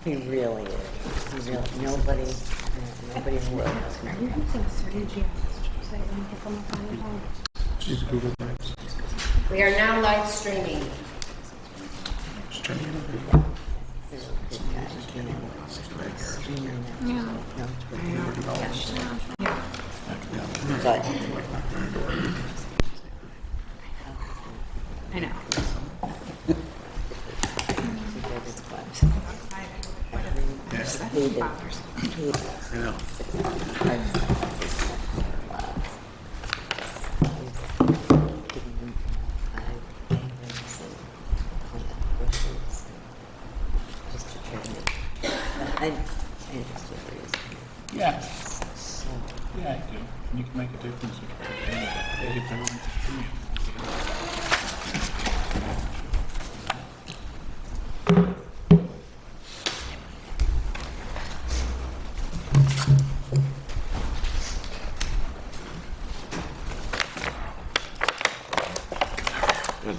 He really is. He really, nobody in the world has him. Are you using a certain GPS so I can pick them up on your phone? She's Google Maps. We are now live streaming. Just turn it on. But I know. I know. Yeah. Yeah, I do. And you can make a difference if everyone Good.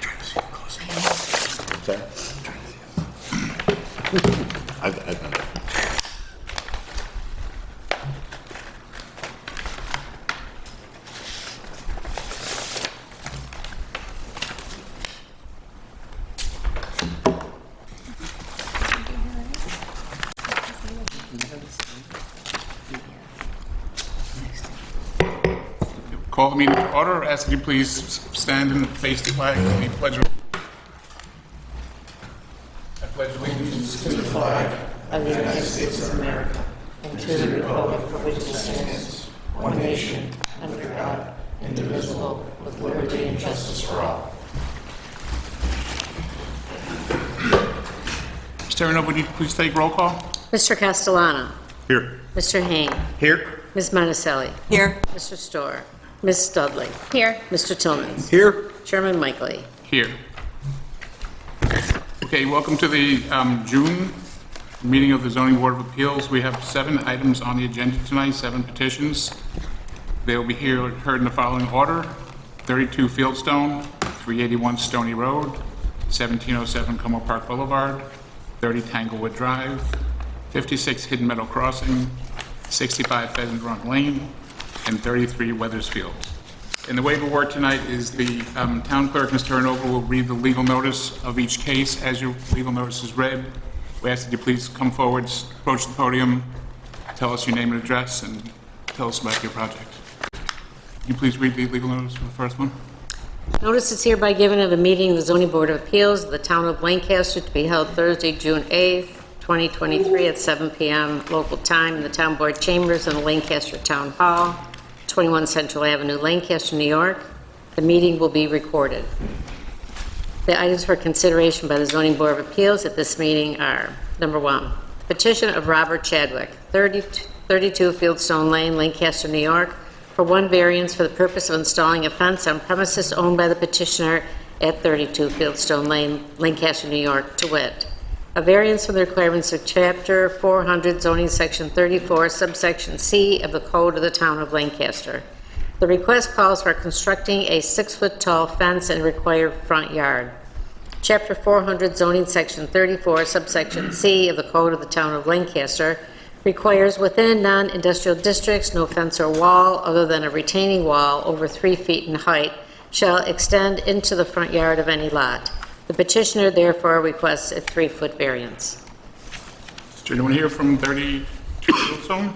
Trying to see it closer. What's that? Trying to see it. I've done it. Call the meeting to order. Ask you please stand and face the flag. I pledge allegiance to the flag of the United States of America and to the republic for which it stands, one nation, under God, indivisible, with liberty and justice for all. Mr. Terranova, would you please take roll call? Mr. Castellano. Here. Mr. Hain. Here. Ms. Monticelli. Here. Mr. Storr. Ms. Studley. Here. Mr. Tillmans. Here. Chairman Michaely. Here. Okay, welcome to the June meeting of the Zoning Board of Appeals. We have 7 items on the agenda tonight, 7 petitions. They will be heard in the following order: 32 Fieldstone, 381 Stony Road, 1707 Como Park Boulevard, 30 Tanglewood Drive, 56 Hidden Meadow Crossing, 65 Pheasant Run Lane, and 33 Weathersfield. And the way it will work tonight is the town clerk, Mr. Terranova, will read the legal notice of each case. As your legal notice is read, we ask that you please come forward, approach the podium, tell us your name and address, and tell us about your project. Can you please read the legal notice for the first one? Notice is hereby given of a meeting of the Zoning Board of Appeals of the Town of Lancaster to be held Thursday, June 8th, 2023 at 7 p.m. local time in the Town Board Chambers in the Lancaster Town Hall, 21 Central Avenue, Lancaster, New York. The meeting will be recorded. The items for consideration by the Zoning Board of Appeals at this meeting are: number 1, petition of Robert Chadwick, 32 Fieldstone Lane, Lancaster, New York, for one variance for the purpose of installing a fence on premises owned by the petitioner at 32 Fieldstone Lane, Lancaster, New York, to wit: a variance from the requirements of Chapter 400, Zoning Section 34, subsection C of the Code of the Town of Lancaster. The request calls for constructing a 6-foot-tall fence and required front yard. Chapter 400, Zoning Section 34, subsection C of the Code of the Town of Lancaster requires within non-industrial districts no fence or wall other than a retaining wall over 3 feet in height shall extend into the front yard of any lot. The petitioner therefore requests a 3-foot variance. Is there anyone here from 32 Fieldstone?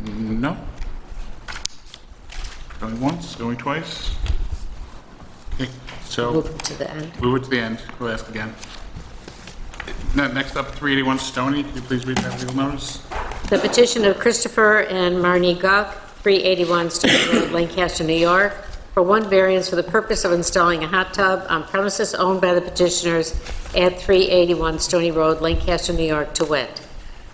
No? Going once, going twice? Okay, so Move to the end. move it to the end. We'll ask again. Next up, 381 Stony. Can you please read that legal notice? The petition of Christopher and Marnie Guck, 381 Stony Road, Lancaster, New York, for one variance for the purpose of installing a hot tub on premises owned by the petitioners at 381 Stony Road, Lancaster, New York, to wit: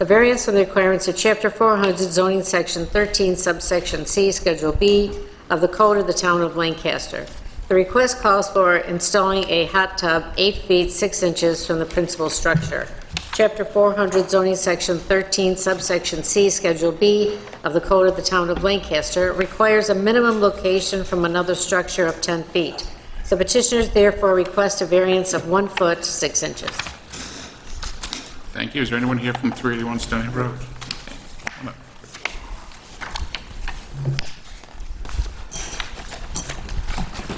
a variance from the requirements of Chapter 400, Zoning Section 13, subsection C, Schedule B of the Code of the Town of Lancaster. The request calls for installing a hot tub 8 feet 6 inches from the principal structure. Chapter 400, Zoning Section 13, subsection C, Schedule B of the Code of the Town of Lancaster requires a minimum location from another structure of 10 feet. The petitioners therefore request a variance of 1 foot 6 inches. Thank you. Is there anyone here from 381 Stony Road? Okay, come up.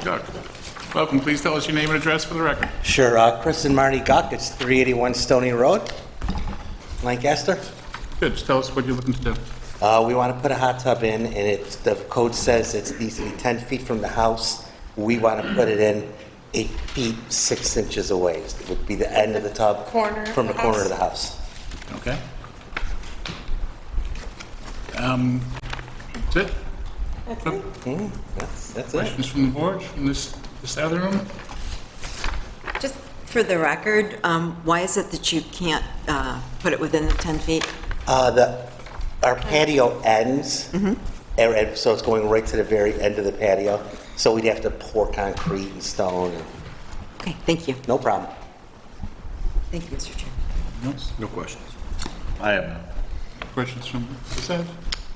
Doug, welcome. Please tell us your name and address for the record. Sure, Chris and Marty Guck, it's 381 Stony Road, Lancaster. Good. Just tell us what you're looking to do. We want to put a hot tub in, and the code says it needs to be 10 feet from the house. We want to put it in 8 feet 6 inches away. It would be the end of the tub from the corner of the house. Okay. That's it? That's it. Questions from the board, from this side of the room? Just for the record, why is it that you can't put it within the 10 feet? Our patio ends, and so it's going right to the very end of the patio. So we'd have to pour concrete and stone. Okay, thank you. No problem. Thank you, Mr. Chair. Anyone else? No questions. I have none. Questions from this side?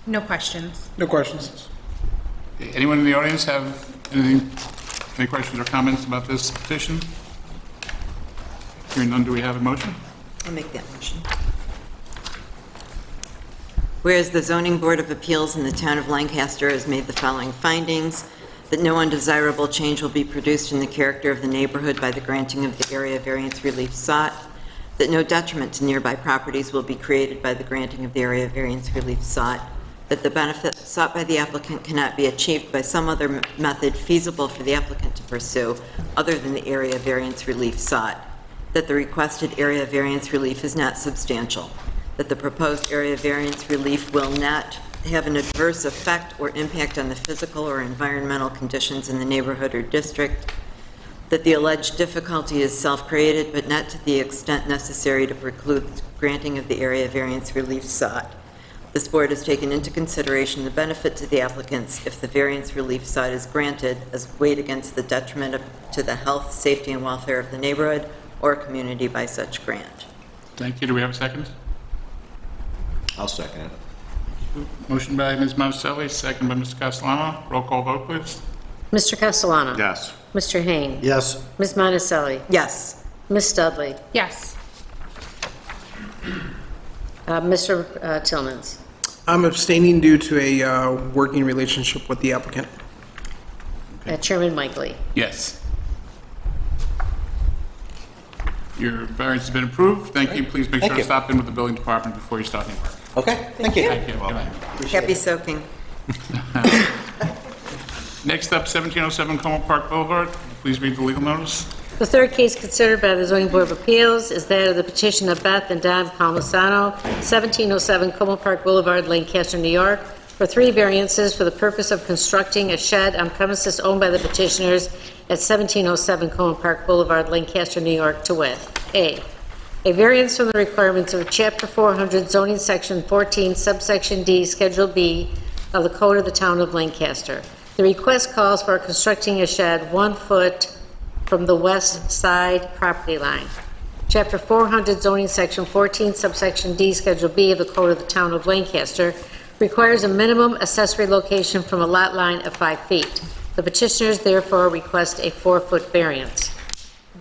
No questions. No questions. Okay, anyone in the audience have any questions or comments about this petition? Hearing none, do we have a motion? I'll make that motion. Whereas the Zoning Board of Appeals in the town of Lancaster has made the following findings: that no undesirable change will be produced in the character of the neighborhood by the granting of the area variance relief sought, that no detriment to nearby properties will be created by the granting of the area variance relief sought, that the benefit sought by the applicant cannot be achieved by some other method feasible for the applicant to pursue other than the area variance relief sought, that the requested area variance relief is not substantial, that the proposed area variance relief will not have an adverse effect or impact on the physical or environmental conditions in the neighborhood or district, that the alleged difficulty is self-created but not to the extent necessary to preclude granting of the area variance relief sought. This board has taken into consideration the benefit to the applicants if the variance relief sought is granted as weighed against the detriment to the health, safety, and welfare of the neighborhood or community by such grant. Thank you. Do we have a second? I'll second it. Motion by Ms. Monticelli, second by Mr. Castellano. Roll call vote, please. Mr. Castellano. Yes. Mr. Hain. Yes. Ms. Monticelli. Yes. Ms. Studley. Yes. Mr. Tillmans. I'm abstaining due to a working relationship with the applicant. Chairman Michaely. Yes. Your variance has been approved. Thank you. Please make Thank sure you. to stop in with the building department before you start any work. Okay, thank you. Thank you. Good night. Happy soaking. Next up, 1707 Como Park Boulevard. Please read the legal notice. The third case considered by the Zoning Board of Appeals is that of the petition of Beth and Don Palmisano, 1707 Como Park Boulevard, Lancaster, New York, for 3 variances for the purpose of constructing a shed on premises owned by the petitioners at 1707 Como Park Boulevard, Lancaster, New York, to wit: A variance from the requirements of Chapter 400 zoning section 14 subsection D Schedule B of the Code of the Town of Lancaster. The request calls for constructing a shed 1 foot from the west side property line. Chapter 400 zoning section 14 subsection D Schedule B of the Code of the Town of Lancaster requires a minimum accessory location from a lot line of 5 feet. The petitioners therefore request a 4-foot variance.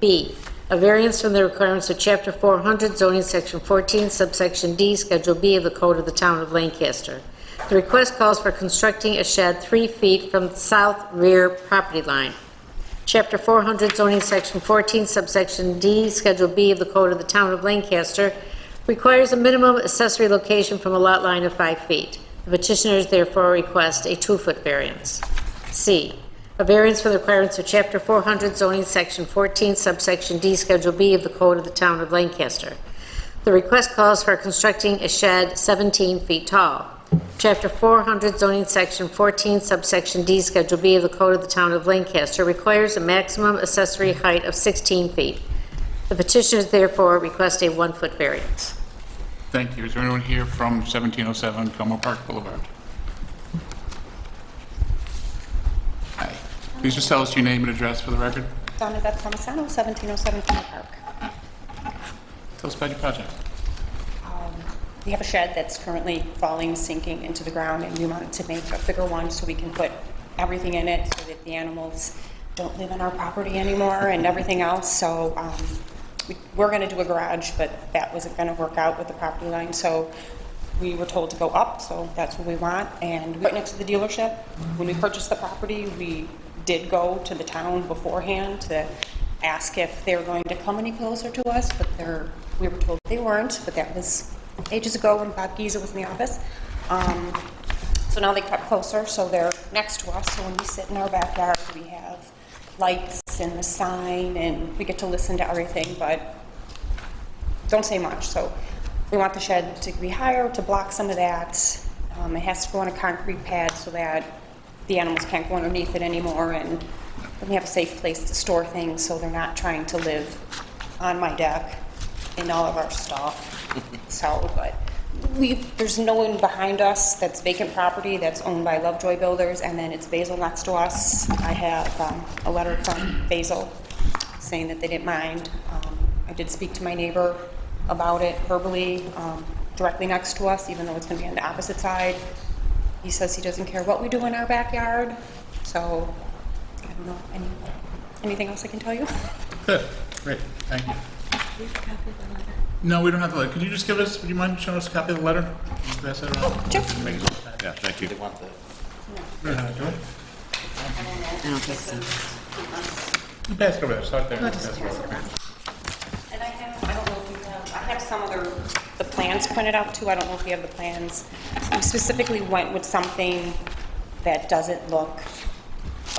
B, a variance from the requirements of Chapter 400 zoning section 14 subsection D Schedule B of the Code of the Town of Lancaster. The request calls for constructing a shed 3 feet from the south rear property line. Chapter 400 zoning section 14 subsection D Schedule B of the Code of the Town of Lancaster requires a minimum accessory location from a lot line of 5 feet. The petitioners therefore request a 2-foot variance. C, a variance for the requirements of Chapter 400 zoning section 14 subsection D Schedule B of the Code of the Town of Lancaster. The request calls for constructing a shed 17 feet tall. Chapter 400 zoning section 14 subsection D Schedule B of the Code of the Town of Lancaster requires a maximum accessory height of 16 feet. The petitioners therefore request a 1-foot variance. Thank you. Is there anyone here from 1707 Como Park Boulevard? Hi. Please just tell us your name and address for the record. Donna Beth Palmisano, 1707 Kennel Park. Tell us about your project. We have a shed that's currently falling, sinking into the ground, and we wanted to make a bigger one so we can put everything in it so that the animals don't live on our property anymore and everything else, so we're going to do a garage, but that wasn't going to work out with the property line, so we were told to go up, so that's what we want. And right next to the dealership, when we purchased the property, we did go to the town beforehand to ask if they were going to come any closer to us, but we were told they weren't, but that was ages ago when Bob Giza was in the office. So now they cut closer, so they're next to us, so when we sit in our backyard, we have lights and the sign, and we get to listen to everything, but don't say much. So we want the shed to be higher to block some of that. It has to go on a concrete pad so that the animals can't go underneath it anymore, and we have a safe place to store things so they're not trying to live on my deck and all of our stuff. So, but there's no one behind us that's vacant property that's owned by Lovejoy Builders, and then it's Basil next to us. I have a letter from Basil saying that they didn't mind. I did speak to my neighbor about it verbally, directly next to us, even though it's going to be on the opposite side. He says he doesn't care what we do in our backyard. So I don't know anything else I can tell you. Good, great, thank you. No, we don't have the letter. Could you just would you mind showing us a copy of the letter? Pass that around. Sure. Make it look bad. Yeah, thank you. They want the You know how to do it? I don't think so. You pass it over there, start there. Pass it over there. And I don't know if you have, I have some other, the plans printed out too. I don't know if you have the plans. We specifically went with something that doesn't look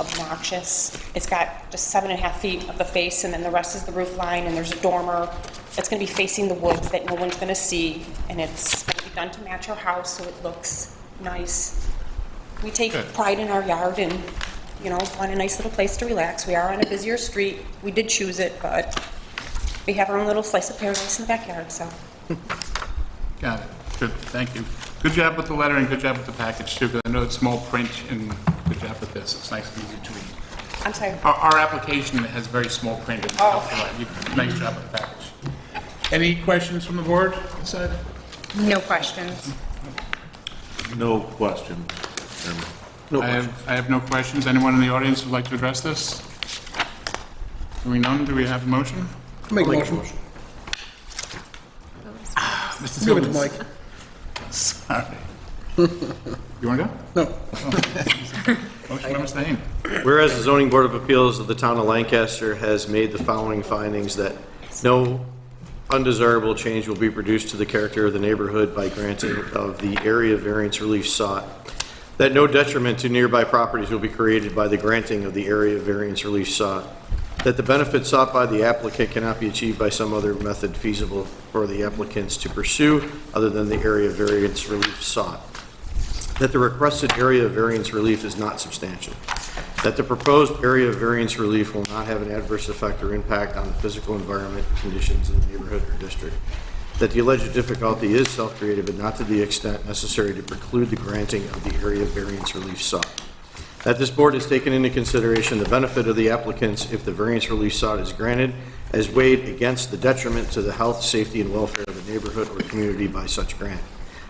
obnoxious. It's got just 7.5 feet of the face, and then the rest is the roof line, and there's a dormer that's going to be facing the woods that no one's going to see, and it's going to be done to match our house so it looks nice. We take Good. pride in our yard and, want a nice little place to relax. We are on a busier street. We did choose it, but we have our own little slice of paradise in the backyard, so. Got it, good, thank you. Good job with the letter and good job with the package too, because I know it's small print, and good job with this. It's nice and easy to read. I'm sorry. Our application has very small print. And nice job with the package. Any questions from the board? Inside? No questions. No questions. Chairman. I have no questions. Anyone in the audience would like to address this? Hearing none, do we have a motion? Make a motion. Mr. Give it to Tillman. Mike. Sorry. You want to go? No. Motion by Mr. Hain. Whereas the zoning board of appeals of the town of Lancaster has made the following findings: that no undesirable change will be produced to the character of the neighborhood by granting of the area variance relief sought, that no detriment to nearby properties will be created by the granting of the area variance relief sought, that the benefit sought by the applicant cannot be achieved by some other method feasible for the applicants to pursue other than the area variance relief sought, that the requested area variance relief is not substantial, that the proposed area variance relief will not have an adverse effect or impact on the physical environment conditions in the neighborhood or district, that the alleged difficulty is self-created but not to the extent necessary to preclude the granting of the area variance relief sought, that this board has taken into consideration the benefit of the applicants if the variance relief sought is granted, as weighed against the detriment to the health, safety, and welfare of the neighborhood or community by such grant,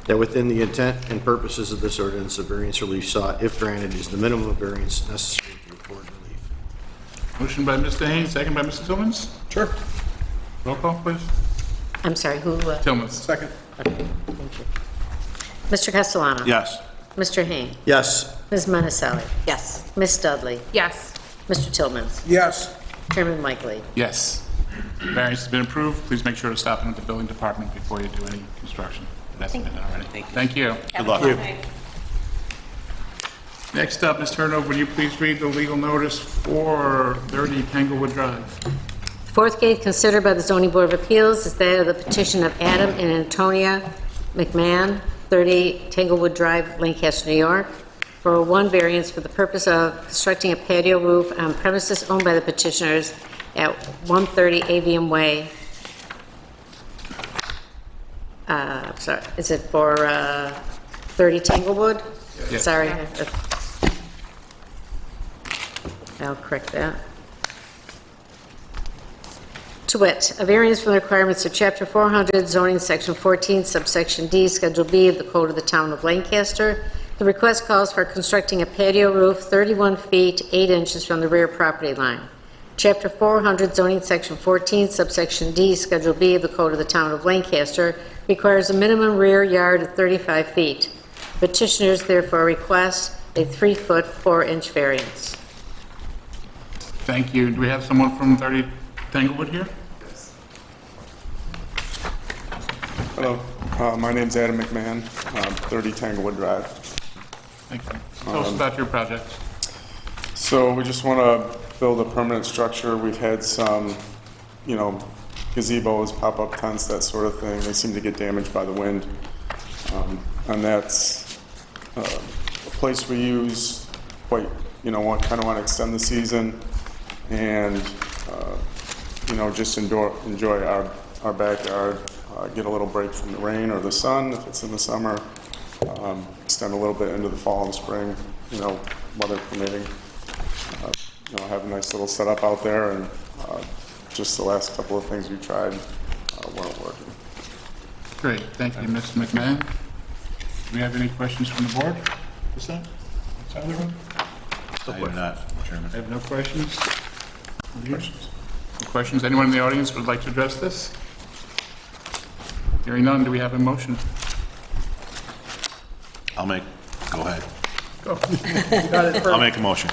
that within the intent and purposes of this ordinance, the variance relief sought, if granted, is the minimum variance necessary to afford relief. Motion by Mr. Hain, second by Mr. Tillmans. Sure. Roll call, please. I'm sorry, who? Tillmans. Second. Thank you. Mr. Castellano? Yes. Mr. Hain? Yes. Ms. Monticelli? Yes. Ms. Dudley? Yes. Mr. Tillmans? Yes. Chairman Michaely? Yes. Variance has been approved. Please make sure to stop in at the building department before you do any construction. If that's been done already. Thank you. Good luck. Next up, Ms. Turnover, would you please read the legal notice for 30 Tanglewood Drive? Fourth case considered by the zoning board of appeals is that of the petition of Adam and Antonia McMahon, 30 Tanglewood Drive, Lancaster, New York, for one variance for the purpose of constructing a patio roof on premises owned by the petitioners at 130 Avium Way. Sorry, is it for 30 Tanglewood? Yes. Sorry. I'll correct that. To wit, a variance from the requirements of Chapter 400, zoning, Section 14, subsection D, Schedule B of the Code of the Town of Lancaster. The The request calls for constructing a patio roof 31 feet 8 inches from the rear property line. Chapter 400 zoning section 14 subsection D Schedule B of the Code of the Town of Lancaster requires a minimum rear yard of 35 feet. Petitioners therefore request a 3-foot 4-inch variance. Thank you. Do we have someone from 30 Tanglewood here? Hello, my name's Adam McMahon, 30 Tanglewood Drive. Thank you. Tell us about your project. So we just want to build a permanent structure. We've had some, gazebos, pop-up tents, that sort of thing. They seem to get damaged by the wind. And that's a place we use quite, kind of want to extend the season and, just enjoy our backyard. Get a little break from the rain or the sun if it's in the summer. Extend a little bit into the fall and spring, weather permitting. Have a nice little setup out there, and just the last couple of things we tried weren't working. Great. Thank you, Mr. McMahon. Do we have any questions from the board? Is that? Is that everyone? I do not, Chairman. I have no questions. No questions? Anyone in the audience would like to address this? Hearing none, do we have a motion? Go ahead. Go. I'll make a motion.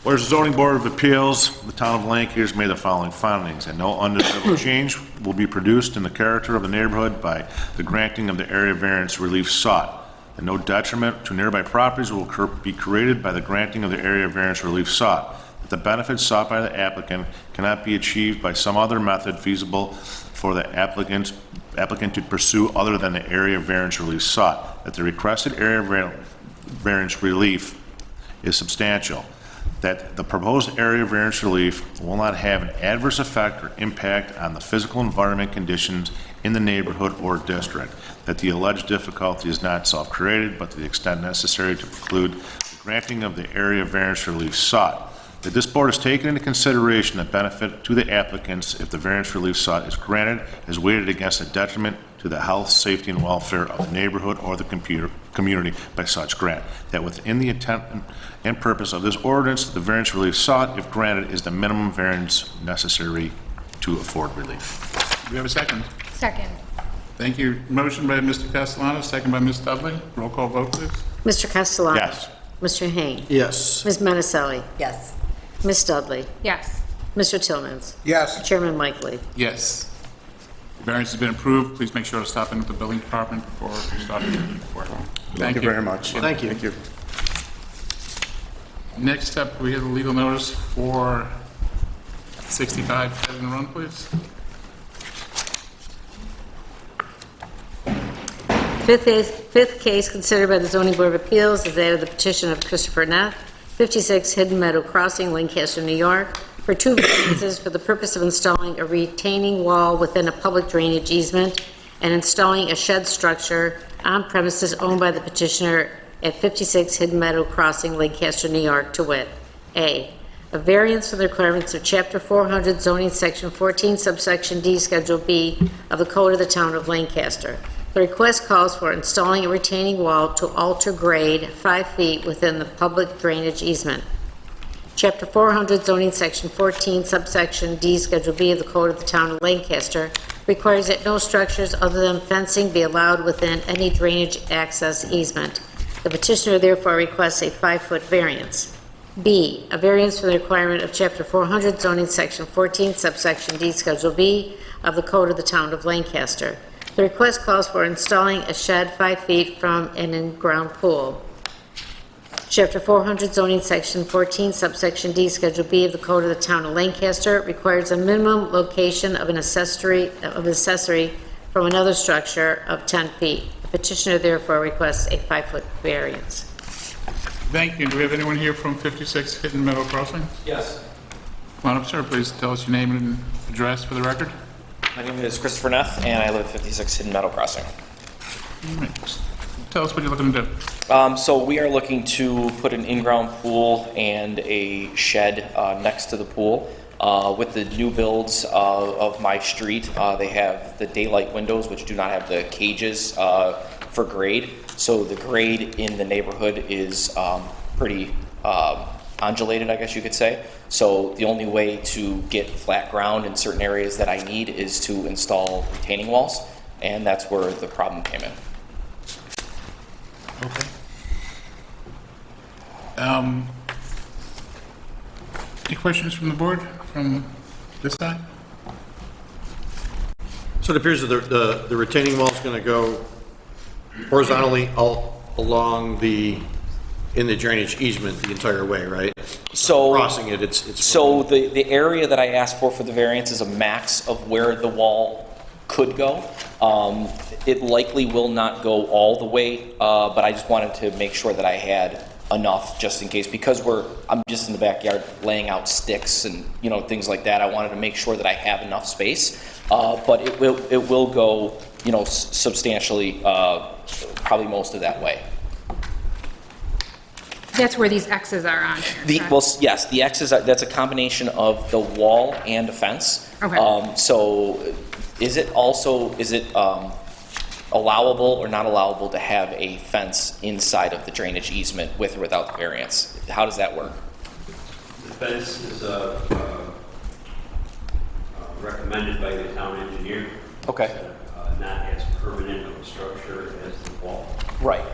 Whereas the zoning board of appeals, the town of Lancaster made the following findings, and no undesirable change will be produced in the character of the neighborhood by the granting of the area variance relief sought, and no detriment to nearby properties will be created by the granting of the area variance relief sought, that the benefits sought by the applicant cannot be achieved by some other method feasible for the applicant to pursue other than the area variance relief sought, that the requested area variance relief is substantial, that the proposed area variance relief will not have an adverse effect or impact on the physical environment conditions in the neighborhood or district, that the alleged difficulty is not self-created, but to the extent necessary to preclude the granting of the area variance relief sought, that this board has taken into consideration the benefit to the applicants if the variance relief sought is granted is weighted against the detriment to the health, safety, and welfare of the neighborhood or the community by such grant, that within the intent and purpose of this ordinance, the variance relief sought, if granted, is the minimum variance necessary to afford relief. Do we have a second? Second. Thank you. Motion by Mr. Castellano, second by Ms. Dudley. Roll call vote, please. Mr. Castellano? Yes. Mr. Hain? Yes. Ms. Menicelli? Yes. Ms. Dudley? Yes. Mr. Tillmans? Yes. Chairman Likely? Yes. Variance has been approved. Please make sure to stop in with the building department before starting work. Thank you very much. Thank you. Thank you. Next up, we have a legal notice for 65 Pheasant Run, please. Fifth case considered by the Zoning Board of Appeals is that of the petition of Christopher Neff, 56 Hidden Meadow Crossing, Lancaster, New York, for 2 variances for the purpose of installing a retaining wall within a public drainage easement and installing a shed structure on premises owned by the petitioner at 56 Hidden Meadow Crossing, Lancaster, New York, to wit: A variance for the requirements of Chapter 400 zoning section 14 subsection D Schedule B of the Code of the Town of Lancaster. The request calls for installing a retaining wall to alter grade 5 feet within the public drainage easement. Chapter 400 zoning section 14 subsection D Schedule B of the Code of the Town of Lancaster requires that no structures other than fencing be allowed within any drainage access easement. The petitioner therefore requests a 5-foot variance. B, a variance for the requirement of Chapter 400 zoning section 14 subsection D Schedule B of the Code of the Town of Lancaster. The request calls for installing a shed 5 feet from an in-ground pool. Chapter 400 zoning section 14 subsection D Schedule B of the Code of the Town of Lancaster requires a minimum location of an accessory from another structure of 10 feet. The petitioner therefore requests a 5-foot variance. Thank you. Do we have anyone here from 56 Hidden Meadow Crossing? Yes. Come on up, sir. Please tell us your name and address for the record. My name is Christopher Neff, and I live at 56 Hidden Meadow Crossing. All right. Tell us what you're looking to do. So we are looking to put an in-ground pool and a shed next to the pool. With the new builds of my street, they have the daylight windows, which do not have the cages for grade. So the grade in the neighborhood is pretty undulated, I guess you could say. So the only way to get flat ground in certain areas that I need is to install retaining walls, and that's where the problem came in. Okay. Any questions from the board, from this side? So it appears that the retaining wall is going to go horizontally all along in the drainage easement the entire way, right? So crossing it, it's so the area that I asked for the variance is a max of where the wall could go. It likely will not go all the way, but I just wanted to make sure that I had enough just in case, because I'm just in the backyard laying out sticks and things like that. I wanted to make sure that I have enough space, but it will go substantially, probably most of that way. That's where these X's are on here. Yes, the X's that's a combination of the wall and a fence. Okay. So is it allowable or not allowable to have a fence inside of the drainage easement with or without the variance? How does that work? The fence is recommended by the town engineer. Okay. Not as permanent of a structure as the wall. Right.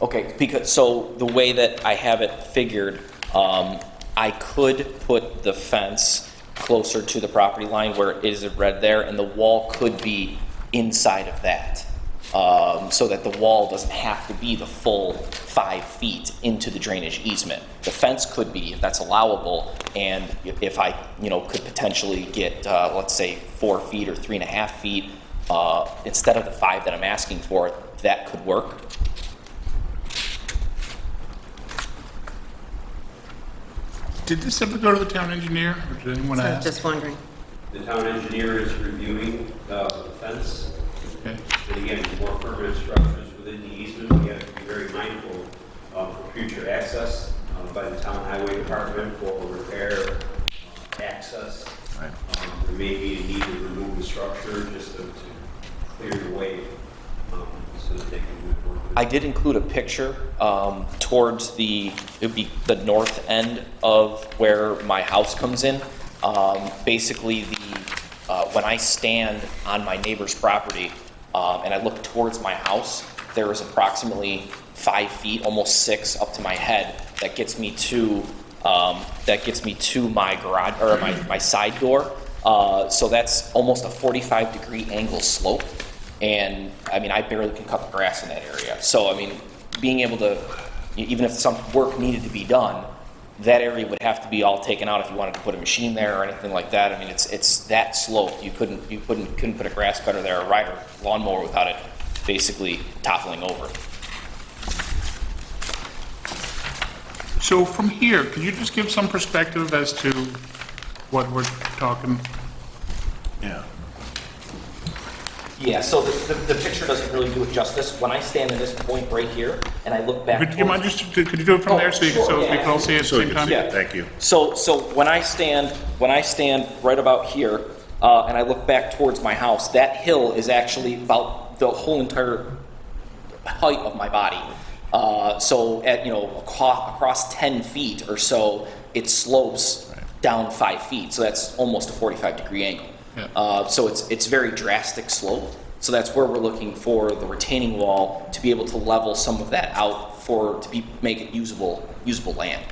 Okay, so the way that I have it figured, I could put the fence closer to the property line where it is red there, and the wall could be inside of that, so that the wall doesn't have to be the full 5 feet into the drainage easement. The fence could be, if that's allowable, and if I, could potentially get, let's say 4 feet or 3.5 feet, instead of the 5 that I'm asking for, that could work. Did this ever go to the town engineer, or did anyone ask? Just wondering. The town engineer is reviewing the fence. Okay. And again, more permanent structures within the easement, we have to be very mindful for future access by the town highway department for repair, access. Right. There may be a need to remove the structure just to clear the way so that they can move forward. I did include a picture towards it would be the north end of where my house comes in. Basically, when I stand on my neighbor's property and I look towards my house, there is approximately 5 feet, almost 6, up to my head that gets me to my garage or my side door. So that's almost a 45-degree angle slope. And I mean, I barely can cut the grass in that area. So I mean, being able to, even if some work needed to be done, that area would have to be all taken out if you wanted to put a machine there or anything like that. I mean, it's that slope. You couldn't put a grass cutter there or ride a lawnmower without it basically toppling over. So from here, can you just give some perspective as to what we're talking? Yeah. Yeah, so the picture doesn't really do it justice. When I stand at this point right here and I look back. Could you mind could you do it from there so we can all see it at the So you same can time? see it, thank you. So when I stand right about here and I look back towards my house, that hill is actually about the whole entire height of my body. So at across 10 feet or so, it slopes down 5 feet. So that's almost a 45-degree angle. Yeah. So it's very drastic slope. So that's where we're looking for the retaining wall to be able to level some of that out make it usable land.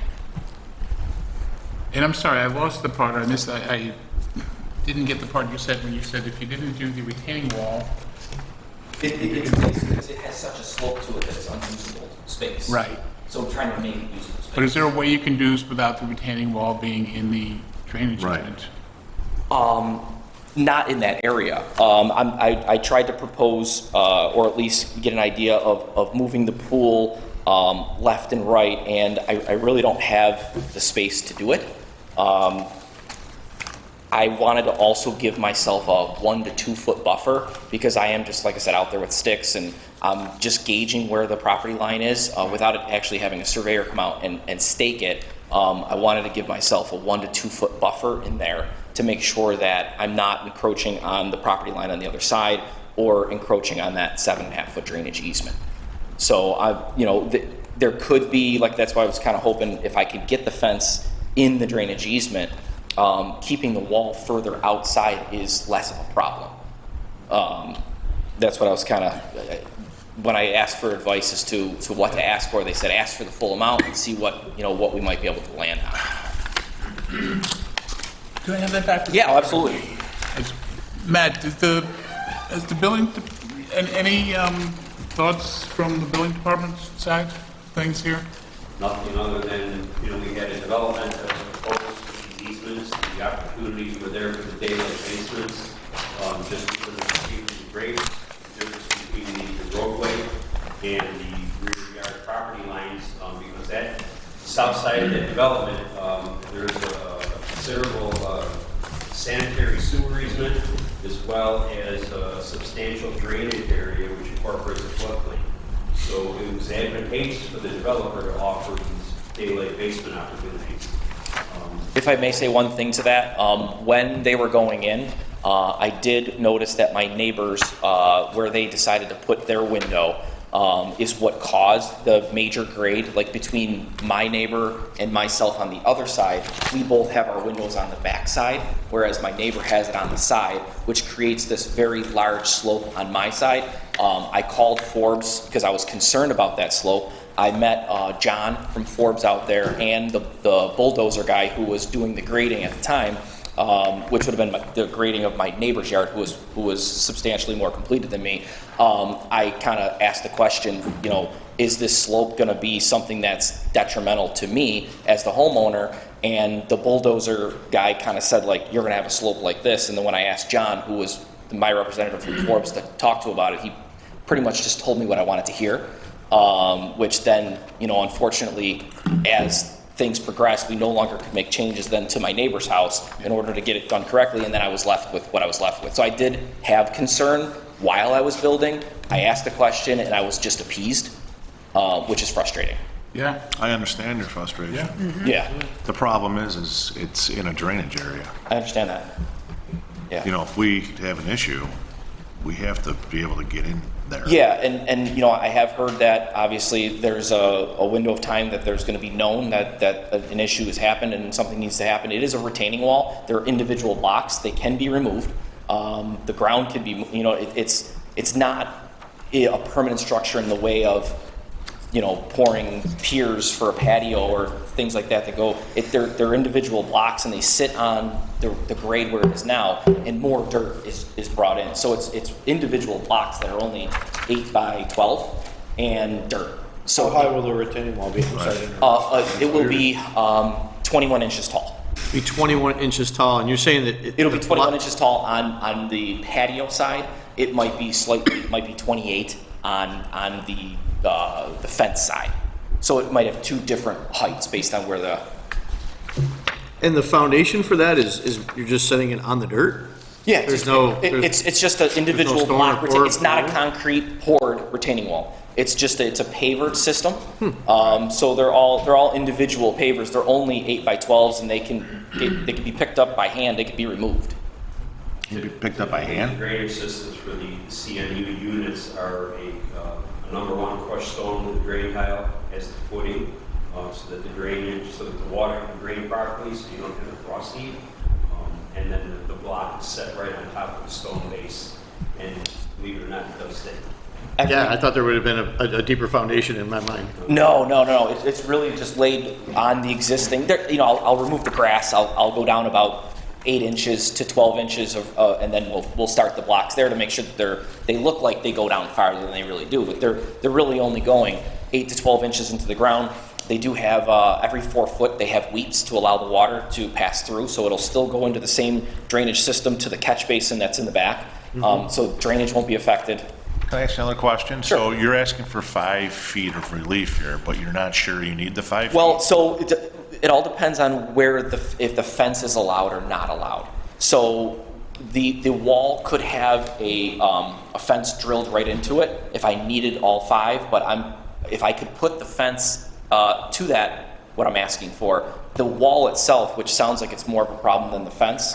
And I'm sorry, I lost the part I missed. I didn't get the part you said when you said if you didn't do the retaining wall. It has such a slope to it that it's unusable space. Right. So I'm trying to make it usable space. But is there a way you can do this without the retaining wall being in the drainage easement? Not in that area. I tried to propose, or at least get an idea of moving the pool left and right, and I really don't have the space to do it. I wanted to also give myself a 1 to 2 foot buffer because I am just, like I said, out there with sticks and I'm just gauging where the property line is without it actually having a surveyor come out and stake it. I wanted to give myself a 1 to 2 foot buffer in there to make sure that I'm not encroaching on the property line on the other side or encroaching on that 7.5 foot drainage easement. So there could be, like, that's why I was kind of hoping if I could get the fence in the drainage easement, keeping the wall further outside is less of a problem. That's what I was kind of, when I asked for advice as to what to ask for, they said ask for the full amount and see what we might be able to land on. Can I have that back? Yeah, absolutely. Matt, has the building, any thoughts from the building department side, things here? Nothing other than, we had a development that was proposed for these easements, the opportunities were there for the daylight basements, just because of the shape of the grade, the difference between the roadway and the rear yard property lines, because that south side of that development, there's a considerable sanitary sewer easement, as well as a substantial drainage area which incorporates a floodplain. So it was advantageous for the developer to offer these daylight basement opportunities. If I may say one thing to that, when they were going in, I did notice that my neighbors, where they decided to put their window, is what caused the major grade. Like between my neighbor and myself on the other side, we both have our windows on the back side, whereas my neighbor has it on the side, which creates this very large slope on my side. I called Forbes because I was concerned about that slope. I met John from Forbes out there and the bulldozer guy who was doing the grading at the time, which would have been the grading of my neighbor's yard, who was substantially more completed than me. I kind of asked the question, is this slope going to be something that's detrimental to me as the homeowner? And the bulldozer guy kind of said, like, you're going to have a slope like this. And then when I asked John, who was my representative from Forbes, to talk to about it, he pretty much just told me what I wanted to hear, which then, unfortunately, as things progressed, we no longer could make changes then to my neighbor's house in order to get it done correctly, and then I was left with what I was left with. So I did have concern while I was building. I asked the question, and I was just appeased, which is frustrating. Yeah. I understand your frustration. Yeah. Mm-hmm. Yeah. The problem is it's in a drainage area. I understand that. Yeah. If we have an issue, we have to be able to get in there. Yeah, and I have heard that obviously there's a window of time that there's going to be known that an issue has happened and something needs to happen. It is a retaining wall. There are individual blocks. They can be removed. The ground can be, it's not a permanent structure in the way of, pouring piers for a patio or things like that go. They're individual blocks and they sit on the grade where it is now, and more dirt is brought in. So it's individual blocks that are only 8 by 12 and dirt. So how high will the retaining wall be? It will be 21 inches tall. Be 21 inches tall, and you're saying that it'll be 21 inches tall on the patio side. It might be 28 on the fence side. So it might have two different heights based on where the... And the foundation for that is you're just setting it on the dirt? Yeah, it's just an individual block. It's not a poured? concrete poured retaining wall. It's just it's a pavered system. So they're all individual pavers. They're only 8 by 12s, and they can be picked up by hand. They can be removed. Can be picked up by hand? The drainage systems for the CNU units are a number one crushed stone with a drain tile as the footing, so that the water can drain properly, so you don't have a frost heave. And then the block is set right on top of the stone base, and believe it or not, it does stay. Yeah, I thought there would have been a deeper foundation in my mind. No. It's really just laid on the existing. I'll remove the grass. I'll go down about 8 inches to 12 inches and then we'll start the blocks there to make sure that they look like they go down farther than they really do. But they're really only going 8 to 12 inches into the ground. They do have every 4 foot they have weeps to allow the water to pass through, so it'll still go into the same drainage system to the catch basin that's in the back. So drainage won't be affected. Can I ask another question? Sure. So you're asking for 5 feet of relief here, but you're not sure you need the 5 feet? Well, so it all depends on if the fence is allowed or not allowed. So the wall could have a fence drilled right into it if I needed all 5, but if I could put the fence to that, what I'm asking for, the wall itself, which sounds like it's more of a problem than the fence,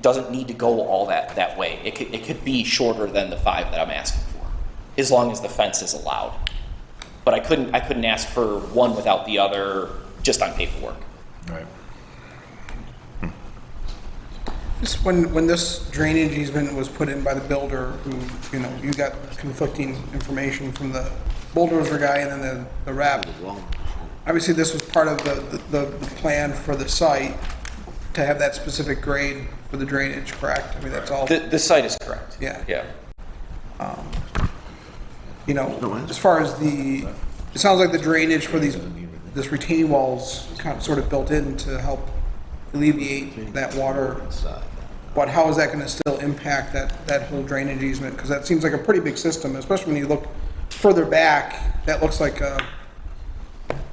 doesn't need to go all that way. It could be shorter than the 5 that I'm asking for. as long as the fence is allowed. But I couldn't ask for one without the other just on paperwork. Right. Just when this drainage easement was put in by the builder, who, you got conflicting information from the bulldozer guy and then the rep. Obviously, this was part of the plan for the site to have that specific grade for the drainage, correct? I mean, that's all. The site is correct. Yeah. Yeah. As far as it sounds like the drainage for this retaining wall's kind of sort of built in to help alleviate that water. But how is that going to still impact that whole drainage easement? Because that seems like a pretty big system, especially when you look further back. That looks like a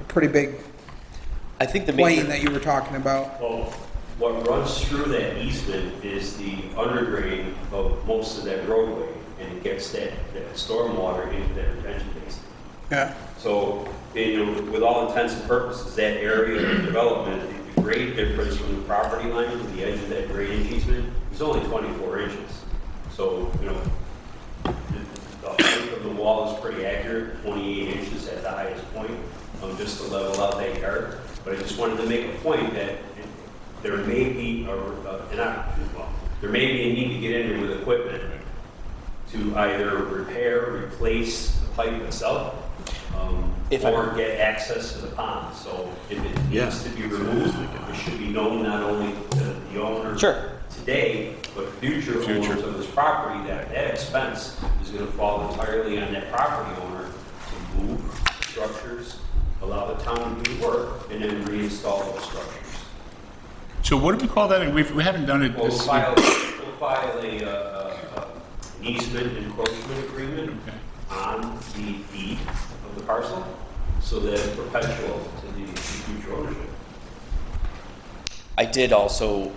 pretty big I think the plane that you were talking about. Well, what runs through that easement is the undergrade of most of that roadway, and it gets that stormwater into that retention basin. Yeah. So, with all intents and purposes, that area of development, the grade difference from the property line to the edge of that drainage easement is only 24 inches. So, the height of the wall is pretty accurate, 28 inches at the highest point, just to level out that yard. But I just wanted to make a point that there may be there may be a need to get in there with equipment to either repair, replace the pipe itself, or get access to the pond. So if it needs to be removed, it should be known not only to the owner today, but future owners of this property, that expense is going to fall entirely on that property owner to move structures, allow the town to do the work, and then reinstall those structures. So what do we call that? We haven't done it We'll this file an easement encroachment agreement on the deed of the parcel, so that it's perpetual to the future ownership. I did also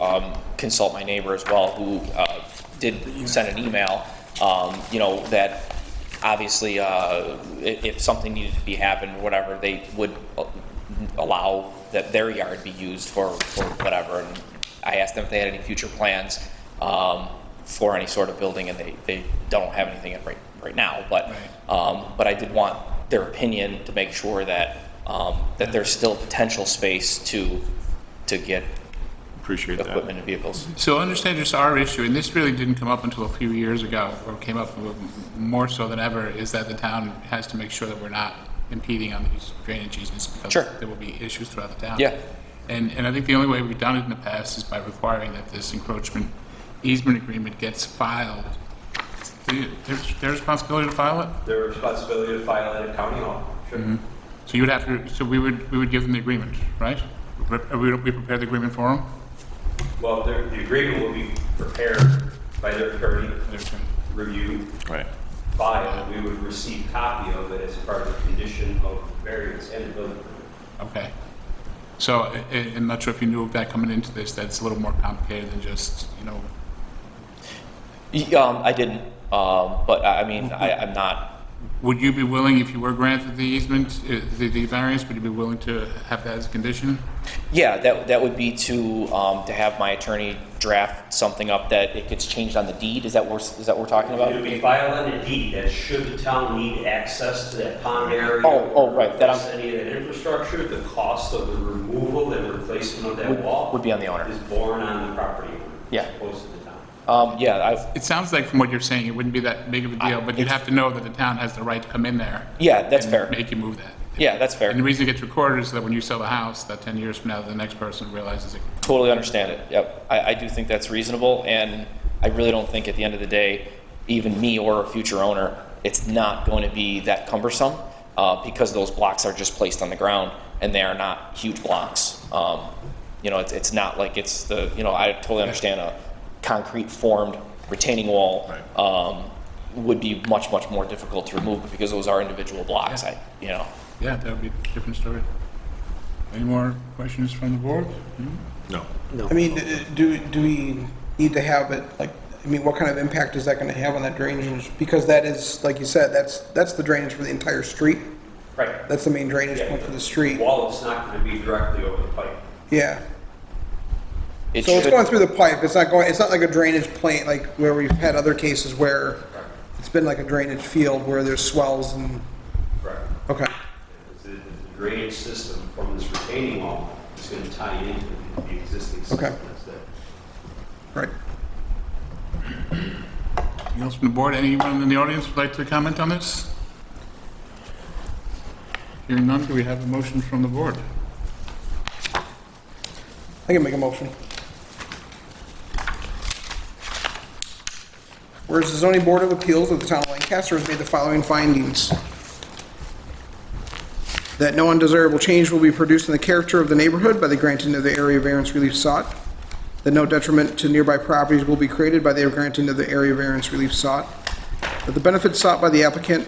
consult my neighbor as well, who did send an email, that obviously if something needed to be happen or whatever, they would allow that their yard be used for whatever. And I asked them if they had any future plans for any sort of building, and they don't have anything right now. But I did want their opinion to make sure that that there's still potential space to get equipment and vehicles. So understand just our issue, and this really didn't come up until a few years ago, or came up more so than ever, is that the town has to make sure that we're not impeding on these drainage easements, because there will be issues throughout the town. Yeah. And I think the only way we've done it in the past is by requiring that this encroachment easement agreement gets filed. Their responsibility to file it? Their responsibility to file it at County Hall. Sure. Mm-hmm. So you would have to. So we would give them the agreement, right? We prepare the agreement for them. Well, the agreement will be prepared by their attorney, reviewed, filed. We would receive a copy of it as part of the condition of variance and the building permit. Okay. So I'm not sure if you knew of that coming into this. That's a little more complicated than just I didn't, but I mean, I'm not. Would you be willing, if you were granted the easement, the variance, would you be willing to have that as a condition? Yeah, that would be to have my attorney draft something up that it gets changed on the deed. Is that what we're talking about? It would be filed on the deed that should the town need access to that pond area. Right. Any of that infrastructure, the cost of the removal and replacement of that wall would be on the owner. Is borne on the property owner. Yeah. As opposed to the town. It sounds like from what you're saying, it wouldn't be that big of a deal, but you'd have to know that the town has the right to come in there. Yeah, that's fair. Make you move that. Yeah, that's fair. And the reason it gets recorded is so that when you sell the house, that 10 years from now, the next person realizes it. Totally understand it. Yep. I do think that's reasonable, and I really don't think at the end of the day, even me or a future owner, it's not going to be that cumbersome because those blocks are just placed on the ground and they are not huge blocks. It's not like it's the, I totally understand a concrete formed retaining wall would be much, much more difficult to remove because those are individual blocks. Yeah, that would be a different story. Any more questions from the board? No. I mean, do we need to have it, what kind of impact is that going to have on that drainage? Because that is, like you said, that's the drainage for the entire street. Right. That's the main drainage point for the street. The wall is not going to be directly over the pipe. Yeah. It's going through the pipe. It's not like a drainage plant like where we've had other cases where it's been like a drainage field where there's swells and, Correct. okay. The drainage system from this retaining wall is going to tie into the existing system Okay. that's there. Right. Anything else from the board? Anyone in the audience would like to comment on this? Hearing none, do we have a motion from the board? I can make a motion. Whereas the zoning board of appeals of the town of Lancaster has made the following findings. That no undesirable change will be produced in the character of the neighborhood by the granting of the area variance relief sought. That no detriment to nearby properties will be created by the granting of the area variance relief sought. That the benefits sought by the applicant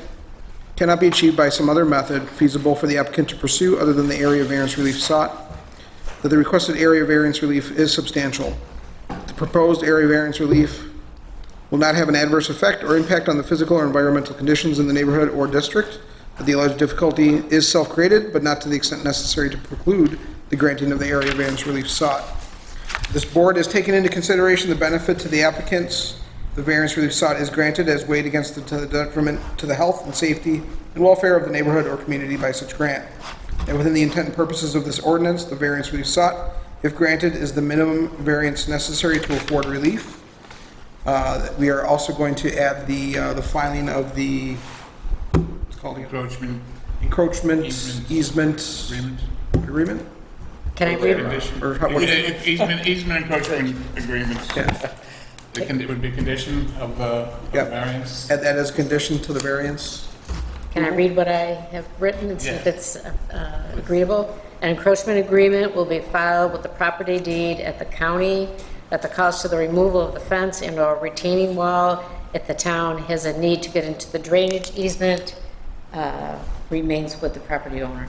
cannot be achieved by some other method feasible for the applicant to pursue other than the area variance relief sought. That the requested area variance relief is substantial. The proposed area variance relief will not have an adverse effect or impact on the physical or environmental conditions in the neighborhood or district. That the alleged difficulty is self-created, but not to the extent necessary to preclude the granting of the area variance relief sought. This board has taken into consideration the benefit to the applicants. The variance relief sought is granted as weighed against the detriment to the health and safety and welfare of the neighborhood or community by such grant. And within the intent and purposes of this ordinance, the variance relief sought, if granted, is the minimum variance necessary to afford relief. We are also going to add the filing of the, what's it called again? Encroachment. Easement. Agreement? Can I read? Or how- what- Easement encroachment agreement. Yeah. It would be a condition of the Yep. variance. Add that as a condition to the variance. Can I read what I have written and see if Yeah. it's agreeable? An encroachment agreement will be filed with the property deed at the county at the cost of the removal of the fence and/or retaining wall. If the town has a need to get into the drainage easement, remains with the property owner.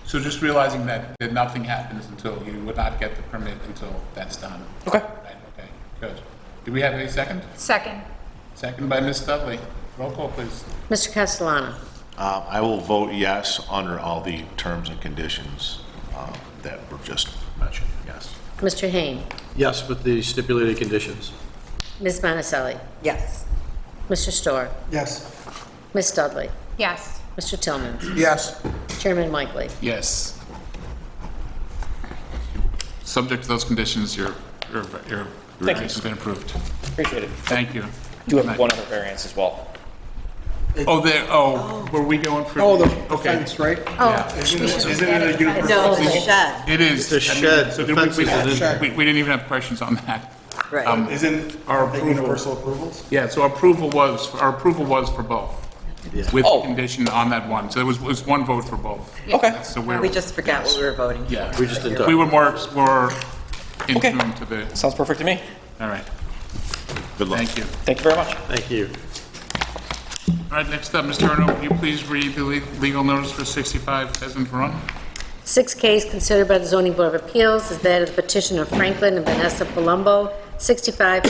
So just realizing that nothing happens until you would not get the permit until that's done. Okay. Right, okay, good. Do we have a second? Second. Second by Ms. Dudley. Roll call, please. Mr. Castellano? I will vote yes under all the terms and conditions that were just mentioned, yes. Mr. Hain? Yes, with the stipulated conditions. Ms. Monticelli? Yes. Mr. Storr? Yes. Ms. Dudley? Yes. Mr. Tillman? Yes. Chairman Whiteley? Yes. Subject to those conditions, your variance has been approved. Appreciate it. Thank you. Do have one other variance as well. Were we going for? Oh, the Okay. fence, right? Isn't it a universal? No, it's a shed. It is. It's a shed. So The did fence is an shed. we didn't even have questions on that. Right. Isn't our approval? approvals? Yeah, so our approval was for both. With Oh. condition on that one. So it was one vote for both. Okay. So We just forgot what we were voting for. Yeah. We just didn't talk. We were more in Okay. tune to the, Sounds perfect to me. all right. Good luck. Thank you. Thank you very much. Thank you. All right, next up, Mr. Arno, will you please read the legal notice for 65 Pheasant Run? 6 case considered by the zoning board of appeals is that of the petition of Franklin and Vanessa Palumbo, 65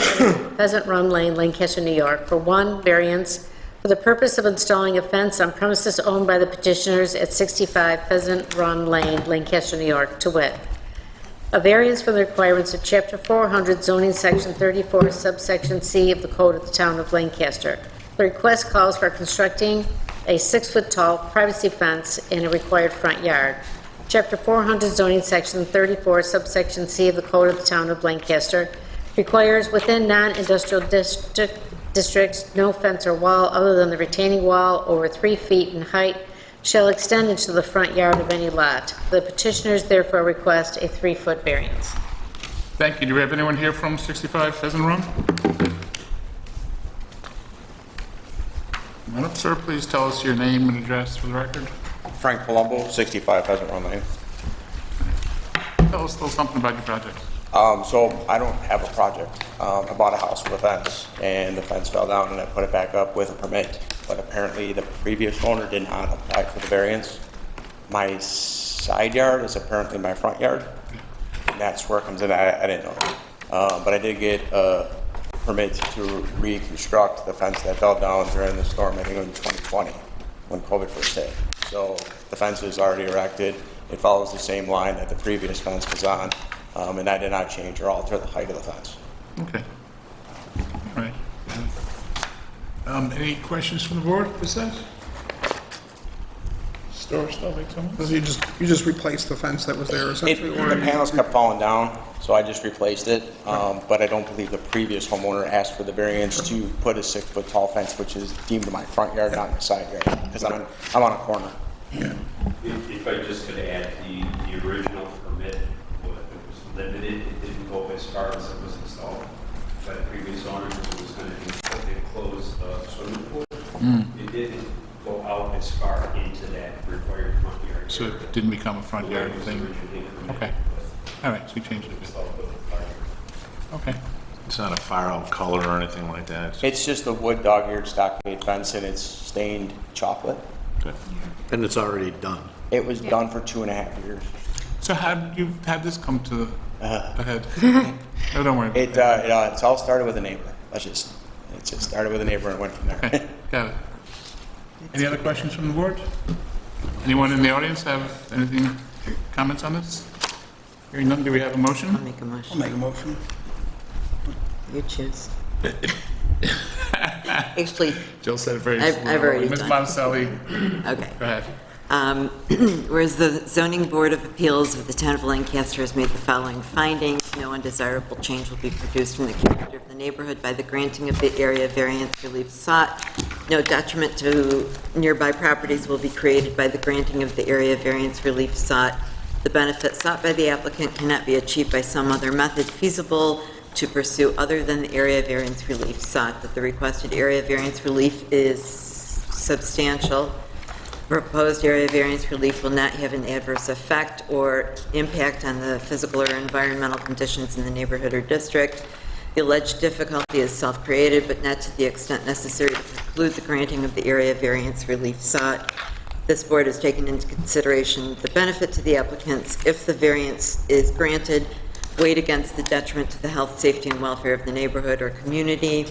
Pheasant Run Lane, Lancaster, New York, for 1 variance for the purpose of installing a fence on premises owned by the petitioners at 65 Pheasant Run Lane, Lancaster, New York, to wit, a variance from the requirements of Chapter 400 zoning section 34 subsection C of the Code of the Town of Lancaster. The request calls for constructing a 6-foot-tall privacy fence in a required front yard. Chapter 400 zoning section 34 subsection C of the Code of the Town of Lancaster requires within non-industrial districts no fence or wall other than the retaining wall over 3 feet in height shall extend into the front yard of any lot. The petitioners therefore request a 3-foot variance. Thank you. Do we have anyone here from 65 Pheasant Run? Come on up, sir. Please tell us your name and address for the record. Frank Palumbo, 65 Pheasant Run Lane. Tell us a little something about your project. So I don't have a project. I bought a house with a fence, and the fence fell down, and I put it back up with a permit. But apparently, the previous owner did not apply for the variance. My side yard is apparently my front yard, and that's where it comes in. I didn't know that. But I did get a permit to reconstruct the fence that fell down during the storm, I think in 2020, when COVID first hit. So the fence is already erected. It follows the same line that the previous fence was on, and I did not change or alter the height of the fence. Okay. All right. Any questions from the board with that? Store still make some? You just replaced the fence that was there essentially? The panels kept falling down, so I just replaced it. But I don't believe the previous homeowner asked for the variance to put a 6-foot tall fence, which is deemed my front yard, not my side yard, because I'm on a corner. If I just could add, the original permit was limited, it didn't go as far as it was installed by the previous owner, it was going to enclose a swimming pool. It didn't go out as far into that required front yard. So it didn't become a front yard thing? Okay. All right, so you changed it. Okay. It's not a far-out color or anything like that? It's just a wood dog-eared stockade fence, and it's stained chocolate. Okay. And it's already done. It was done for 2.5 years. So how did you have this come to a head? No, don't worry. It's all started with a neighbor. It just started with a neighbor and went from there. Okay, got it. Any other questions from the board? Anyone in the audience have anything, comments on this? Hearing none, do we have a motion? I'll make a I'll motion. make a motion. You choose. Actually, Jill said it very I've slowly. already Ms. done. Monticelli, okay. go ahead. Whereas the zoning board of appeals of the town of Lancaster has made the following findings: no undesirable change will be produced in the character of the neighborhood by the granting of the area variance relief sought. No detriment to nearby properties will be created by the granting of the area variance relief sought. The benefit sought by the applicant cannot be achieved by some other method feasible to pursue other than the area variance relief sought. That the requested area variance relief is substantial. Proposed area variance relief will not have an adverse effect or impact on the physical or environmental conditions in the neighborhood or district. The alleged difficulty is self-created, but not to the extent necessary to preclude the granting of the area variance relief sought. This board has taken into consideration the benefit to the applicants if the variance is granted, weighed against the detriment to the health, safety, and welfare of the neighborhood or community.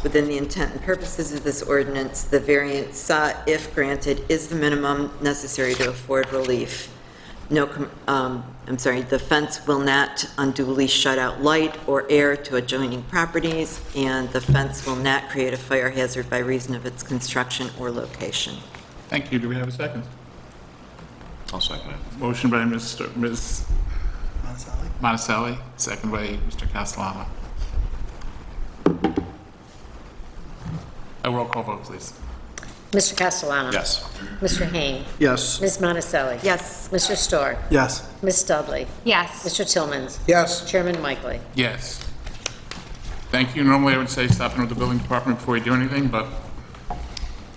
Within the intent and purposes of this ordinance, the variance sought, if granted, is the minimum necessary to afford relief. The fence will not unduly shut out light or air to adjoining properties, and the fence will not create a fire hazard by reason of its construction or location. Thank you. Do we have a second? I'll second it. Motion by Ms. Monticelli, second by Mr. Castellano. A roll call vote, please. Mr. Castellano? Yes. Mr. Hain? Yes. Ms. Monticelli? Yes. Mr. Storr? Yes. Ms. Dudley? Yes. Mr. Tillmans? Yes. Chairman Michaely? Yes. Thank you. Normally, I would say stop in with the building department before you do anything, but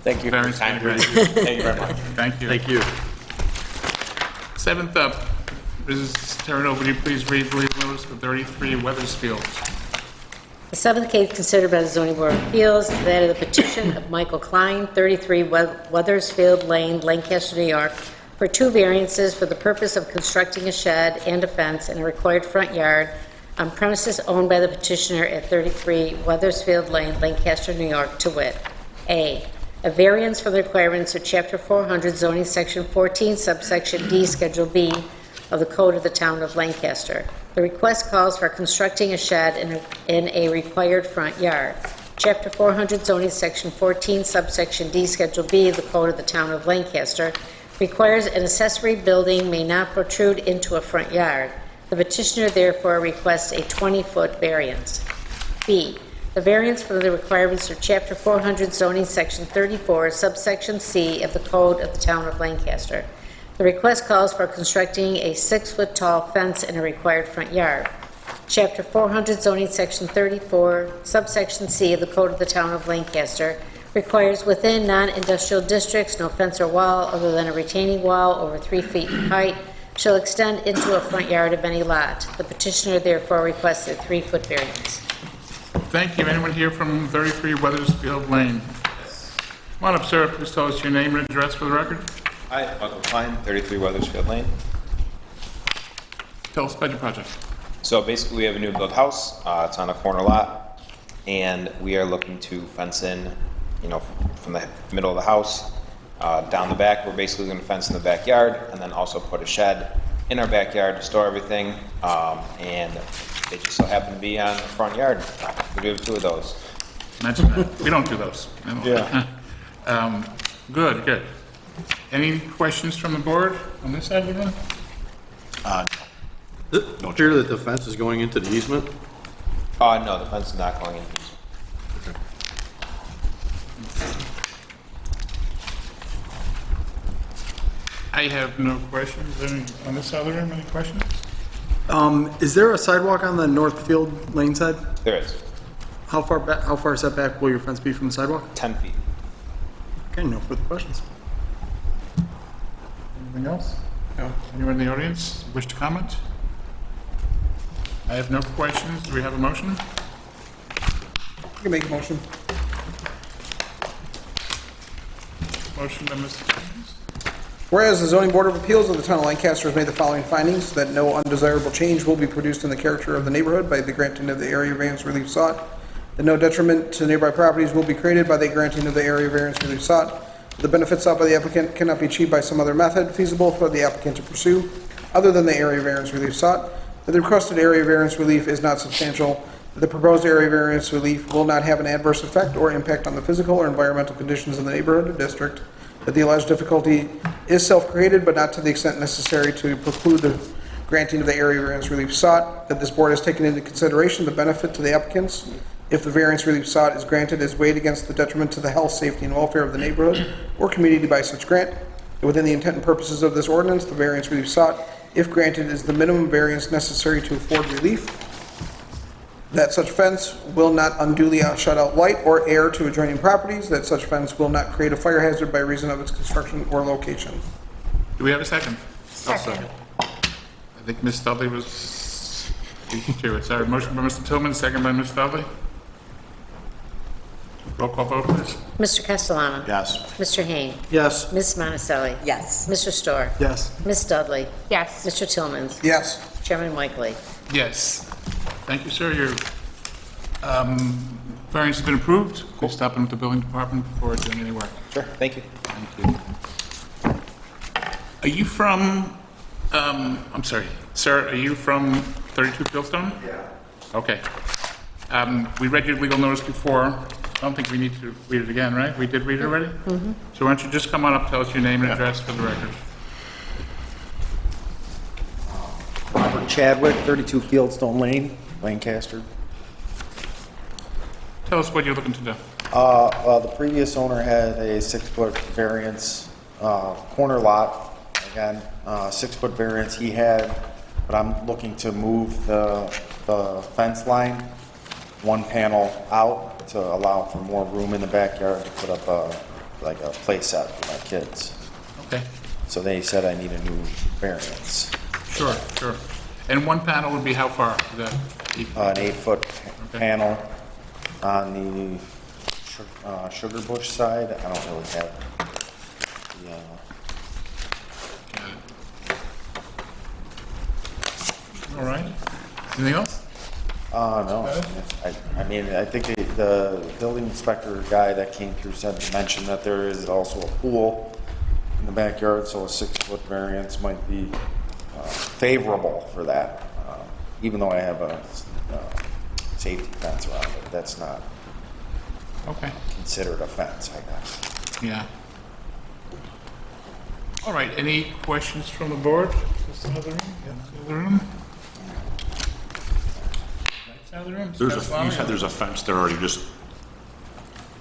Thank you for your variance time. granted. Thank you very much. Thank you. Thank you. Seventh up, Mrs. Terranova, would you please read the legal notice for 33 Weathersfield? The seventh case considered by the zoning board of appeals is that of the petition of Michael Klein, 33 Weathersfield Lane, Lancaster, New York, for 2 variances for the purpose of constructing a shed and a fence in a required front yard on premises owned by the petitioner at 33 Weathersfield Lane, Lancaster, New York, to wit: A variance from the requirements of Chapter 400 zoning Section 14, subsection D, Schedule B of the Code of the Town of Lancaster. The request calls for constructing a shed in a required front yard. Chapter 400 zoning Section 14, subsection D, Schedule B of the Code of the Town of Lancaster requires an accessory building may not protrude into a front yard. The petitioner therefore requests a 20-foot variance. B, the variance from the requirements of Chapter 400 zoning Section 34, subsection C of the Code of the Town of Lancaster. The request calls for constructing a 6-foot tall fence in a required front yard. Chapter 400 zoning Section 34, subsection C of the Code of the Town of Lancaster requires within non-industrial districts no fence or wall other than a retaining wall over 3 feet in height shall extend into a front yard of any lot. The petitioner therefore requests a 3-foot variance. Thank you. Anyone here from 33 Weathersfield Lane? Come on up, sir. Please tell us your name and address for the record. Hi, Michael Klein, 33 Weathersfield Lane. Tell us about your project. So basically, we have a new build house. It's on a corner lot, and we are looking to fence in, from the middle of the house down the back. We're basically going to fence in the backyard, and then also put a shed in our backyard to store everything. And they just so happen to be on the front yard. We have 2 of those. mention that. We don't do those. Yeah. Good, good. Any questions from the board on this side of the room? Is it clear that the fence is going into the easement? No, the fence is not going in. I have no questions. Any on this side of the room? Any questions? Is there a sidewalk on the Northfield Lane side? There is. How far setback will your fence be from the sidewalk? 10 feet. Okay, no further questions. Anything else? No. Anyone in the audience wish to comment? I have no questions. Do we have a motion? You can make a motion. Motion by Mr. Jones. Whereas the zoning board of appeals of the town of Lancaster has made the following findings, that no undesirable change will be produced in the character of the neighborhood by the granting of the area variance relief sought, that no detriment to nearby properties will be created by the granting of the area variance relief sought, the benefits sought by the applicant cannot be achieved by some other method feasible for the applicant to pursue other than the area variance relief sought, that the requested area variance relief is not substantial, that the proposed area variance relief will not have an adverse effect or impact on the physical or environmental conditions in the neighborhood or district, that the alleged difficulty is self-created but not to the extent necessary to preclude the granting of the area variance relief sought, that this board has taken into consideration the benefit to the applicants if the variance relief sought is granted is weighed against the detriment to the health, safety, and welfare of the neighborhood or community by such grant, that within the intent and purposes of this ordinance, the variance relief sought, if granted, is the minimum variance necessary to afford relief, that such fence will not unduly shut out light or air to adjoining properties, that such fence will not create a fire hazard by reason of its construction or location. Do we have a second? Second. I think Ms. Dudley was speaking to it. Sorry, motion by Mr. Tillman, second by Ms. Dudley. Roll call vote, please. Mr. Castellano? Yes. Mr. Hain? Yes. Ms. Monticelli? Yes. Mr. Storr? Yes. Ms. Dudley? Yes. Mr. Tillmans? Yes. Chairman Whiteley? Yes. Thank you, sir. Your variance has been approved. Please stop in with the building department before doing any work. Sure, thank you. Thank you. Are you from, I'm sorry, sir, are you from 32 Fieldstone? Yeah. Okay. We read your legal notice before. I don't think we need to read it again, right? We did read it already? Mm-hmm. So why don't you just come on up, tell us your name and address for the record. Robert Chadwick, 32 Fieldstone Lane, Lancaster. Tell us what you're looking to do. The previous owner had a 6-foot variance, corner lot, again, 6-foot variance he had, but I'm looking to move the fence line, one panel out to allow for more room in the backyard to put up like a play set for my kids. Okay. So they said I need a new variance. Sure, sure. And one panel would be how far? Is that An 8-foot panel on the Sugar Bush side. I don't really have the, all right. Anything else? No. I mean, I think the building inspector guy that came through mentioned that there is also a pool in the backyard, so a 6-foot variance might be favorable for that. Even though I have a safety fence around it, that's not considered a fence, I guess. Yeah. All right, any questions from the board? Just another room? Yeah, another room? You said there's a fence there already, just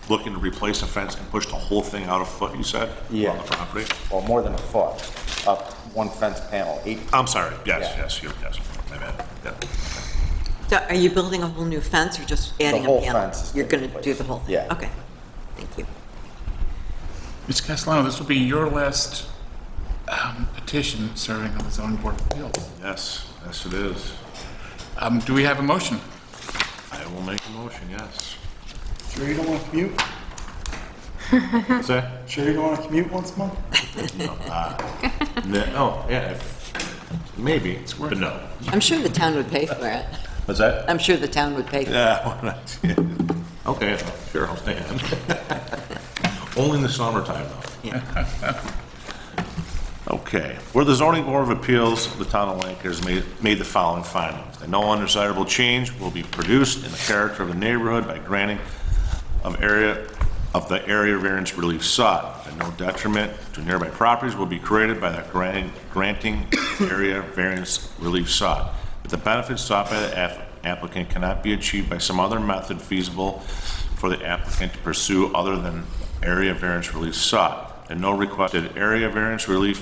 looking to replace a fence and push the whole thing out a foot, you said? Yeah. On the property? Well, more than a foot, up one fence panel, 8. I'm sorry, yes, Yeah. yes, my bad, yeah. So are you building a whole new fence or just adding a whole panel? fence is You're gonna going be to do the whole thing? Yeah. Okay. Thank you. Ms. Castellano, this will be your last petition serving on the zoning board of appeals. Yes, yes it is. Do we have a motion? I will make a motion, yes. Sure you don't want to commute? What's that? Sure you don't want to commute once a month? No, yeah, maybe, but no. I'm sure the town would pay for it. What's that? I'm sure the town would pay for it. Yeah, okay, sure, I'll stand. Only in the summertime, though. Yeah. Okay. Where the zoning board of appeals of the town of Lancaster made the following findings. That no undesirable change will be produced in the character of the neighborhood by granting of the area variance relief sought, and no detriment to nearby properties will be created by the granting area variance relief sought. But the benefits sought by the applicant cannot be achieved by some other method feasible for the applicant to pursue other than area variance relief sought, and no requested area variance relief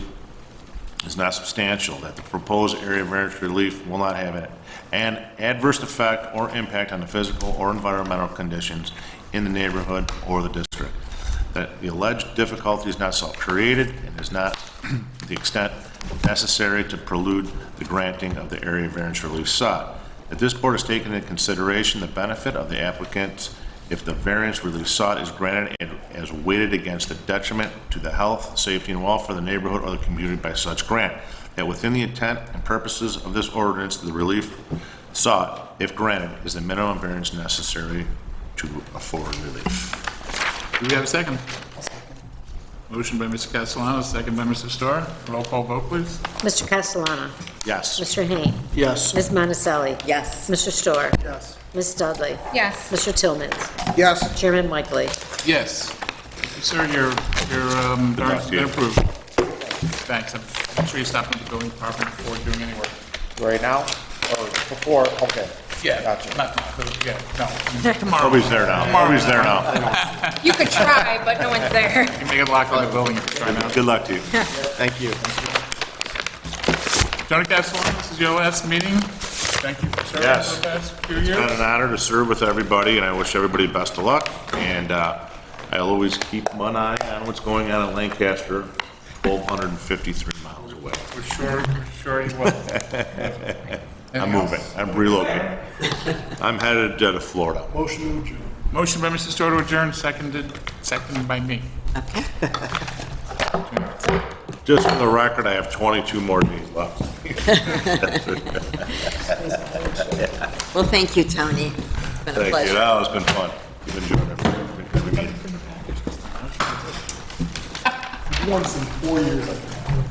is not substantial, that the proposed area variance relief will not have an adverse effect or impact on the physical or environmental conditions in the neighborhood or the district, that the alleged difficulty is not self-created and is not the extent necessary to prelude the granting of the area variance relief sought, that this board has taken into consideration the benefit of the applicant if the variance relief sought is granted and as weighted against the detriment to the health, safety, and welfare of the neighborhood or the community by such grant, that within the intent and purposes of this ordinance, the relief sought, if granted, is the minimum variance necessary to afford relief. Do we have a second? Motion by Mr. Castellano, second by Mr. Starr. Roll call vote, please. Mr. Castellano. Yes. Mr. Hain. Yes. Ms. Monticelli. Yes. Mr. Starr. Yes. Ms. Dudley. Yes. Mr. Tillman. Yes. Chairman Whiteley. Yes. Sir, your variance has been approved. Thanks. I'm sure you stopped at the building department before doing any work. Right now, or before, okay. Yeah. Gotcha. No. Tomorrow. Nobody's there now. Nobody's there now. You could try, but no one's there. You can make it lock on the building if you try now. Good luck to you. Thank you. Tony Castellano, this is your last meeting. Thank you for serving Yes. for the past few It's years. been an honor to serve with everybody, and I wish everybody best of luck. And I'll always keep one eye on what's going on in Lancaster, 1,253 miles away. We're sure you will. I'm moving. I'm relocating. I'm headed to Florida. Motion to adjourn. Motion by Mr. Starr to adjourn, seconded by me. Okay. Just for the record, I have 22 more days left. Well, thank you, Tony. It's been a Thank you. pleasure. That has been fun. You've enjoyed it. Good meeting. Once in 4 years, I think.